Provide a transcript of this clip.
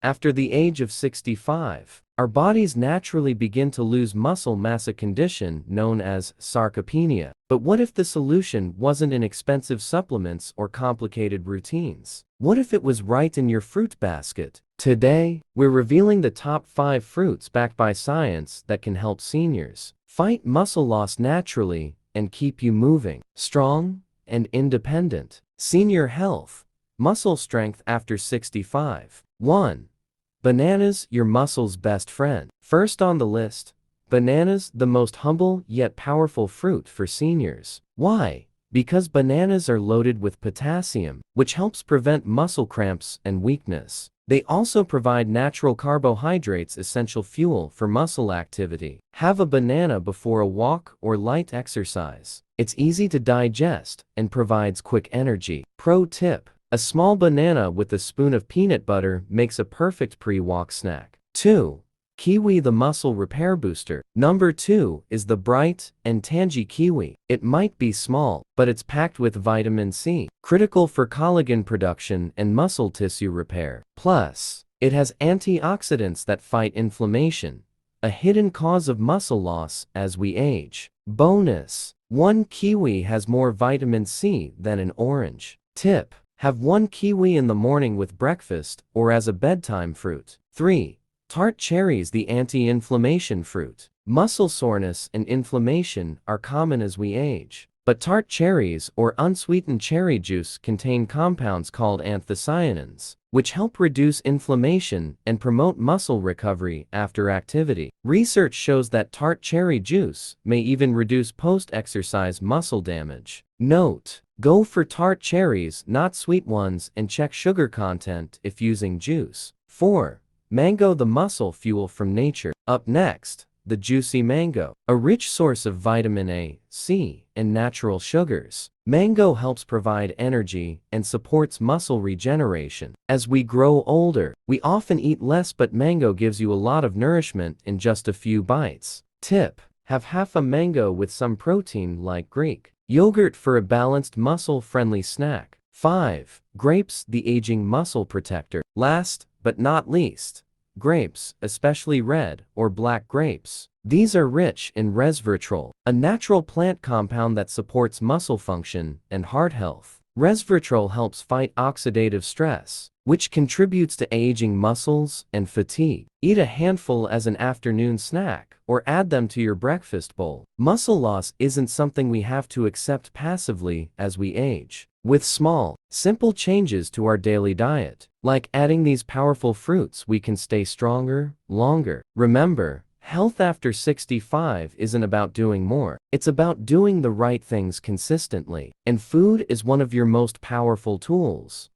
After the age of 65, our bodies naturally begin to lose muscle mass, a condition known as sarcopenia. But what if the solution wasn't in expensive supplements or complicated routines? What if it was right in your fruit basket? Today, we're revealing the top 5 fruits backed by science that can help seniors fight muscle loss naturally and keep you moving, strong, and independent. Senior health, muscle strength after 65. 1. Bananas, your muscle's best friend. First on the list, bananas, the most humble yet powerful fruit for seniors. Why? Because bananas are loaded with potassium, which helps prevent muscle cramps and weakness. They also provide natural carbohydrates, essential fuel for muscle activity. Have a banana before a walk or light exercise. It's easy to digest and provides quick energy. Pro tip: a small banana with a spoon of peanut butter makes a perfect pre-walk snack. 2. Kiwi, the muscle repair booster. Number 2 is the bright and tangy kiwi. It might be small, but it's packed with vitamin C, critical for collagen production and muscle tissue repair. Plus, it has antioxidants that fight inflammation, a hidden cause of muscle loss as we age. Bonus: 1 kiwi has more vitamin C than an orange. Tip: have 1 kiwi in the morning with breakfast or as a bedtime fruit. 3. Tart cherries, the anti-inflammation fruit. Muscle soreness and inflammation are common as we age, but tart cherries or unsweetened cherry juice contain compounds called anthocyanins, which help reduce inflammation and promote muscle recovery after activity. Research shows that tart cherry juice may even reduce post-exercise muscle damage. Note: go for tart cherries, not sweet ones, and check sugar content if using juice. 4. Mango, the muscle fuel from nature. Up next, the juicy mango, a rich source of vitamin A, C, and natural sugars. Mango helps provide energy and supports muscle regeneration. As we grow older, we often eat less, but mango gives you a lot of nourishment in just a few bites. Tip: have half a mango with some protein like Greek yogurt for a balanced muscle-friendly snack. 5. Grapes, the aging muscle protector. Last but not least, grapes, especially red or black grapes. These are rich in resveratrol, a natural plant compound that supports muscle function and heart health. Resveratrol helps fight oxidative stress, which contributes to aging muscles and fatigue. Eat a handful as an afternoon snack or add them to your breakfast bowl. Muscle loss isn't something we have to accept passively as we age. With small, simple changes to our daily diet, like adding these powerful fruits, we can stay stronger, longer. Remember, health after 65 isn't about doing more. It's about doing the right things consistently. And food is one of your most powerful tools.